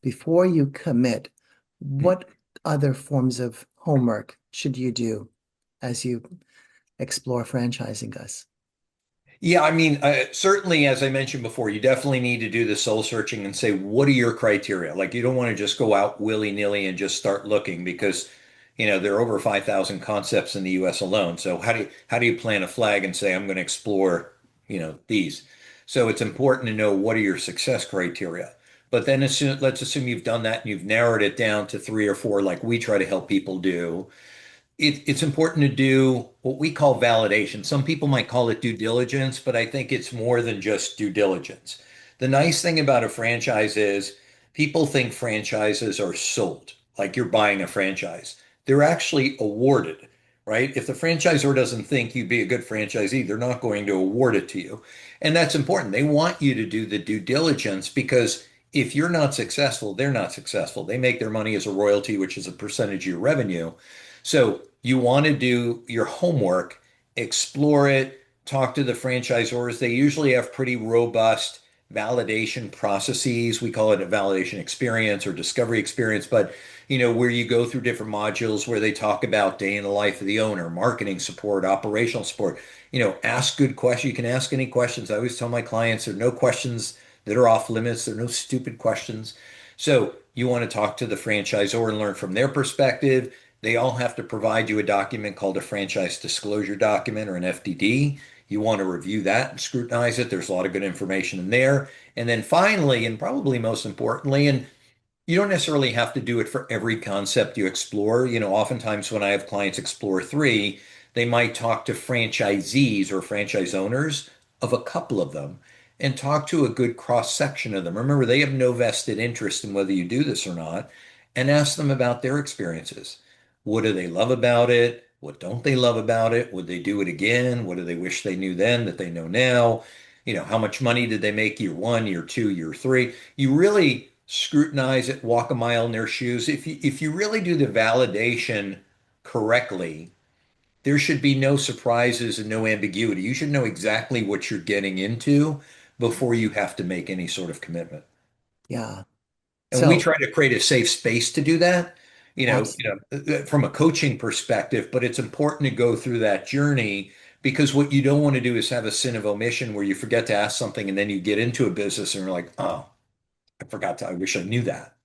before you commit, Hmm. what other forms of homework should you do as you explore franchising us? Yeah, I mean, certainly, as I mentioned before, you definitely need to do the soul searching and say, what are your criteria? Like, you don't want to just go out willy-nilly and just start looking because, there are over 5,000 concepts in the US alone. So how do you plant a flag and say, I'm going to explore, these? So it's important to know what are your success criteria. But then let's assume you've done that and you've narrowed it down to three or four, like we try to help people do. It's important to do what we call validation. Some people might call it due diligence, but I think it's more than just due diligence. The nice thing about a franchise is people think franchises are sold, like you're buying a franchise. They're actually awarded, right? If the franchisor doesn't think you'd be a good franchisee, they're not going to award it to you. And that's important. They want you to do the due diligence because if you're not successful, they're not successful. They make their money as a royalty, which is a percentage of your revenue. So you want to do your homework, explore it, talk to the franchisors. They usually have pretty robust validation processes. We call it a validation experience or discovery experience, but where you go through different modules where they talk about day in the life of the owner, marketing support, operational support. Ask good questions. You can ask any questions. I always tell my clients there are no questions that are off limits. There are no stupid questions. So you want to talk to the franchisor and learn from their perspective. They all have to provide you a document called a franchise disclosure document or an FDD. You want to review that and scrutinize it. There's a lot of good information in there. And then finally, and probably most importantly, and you don't necessarily have to do it for every concept you explore. Oftentimes when I have clients explore three, they might talk to franchisees or franchise owners of a couple of them and talk to a good cross section of them. Remember, they have no vested interest in whether you do this or not, and ask them about their experiences. What do they love about it? What don't they love about it? Would they do it again? What do they wish they knew then that they know now? How much money did they make year one, year two, year three? You really scrutinize it, walk a mile in their shoes. If you really do the validation correctly, there should be no surprises and no ambiguity. You should know exactly what you're getting into before you have to make any sort of commitment. Yeah. And we So, try to create a safe space to do that, abs from a coaching perspective, but it's important to go through that journey because what you don't want to do is have a sin of omission where you forget to ask something and then you get into a business and you're like, oh, I wish I knew that.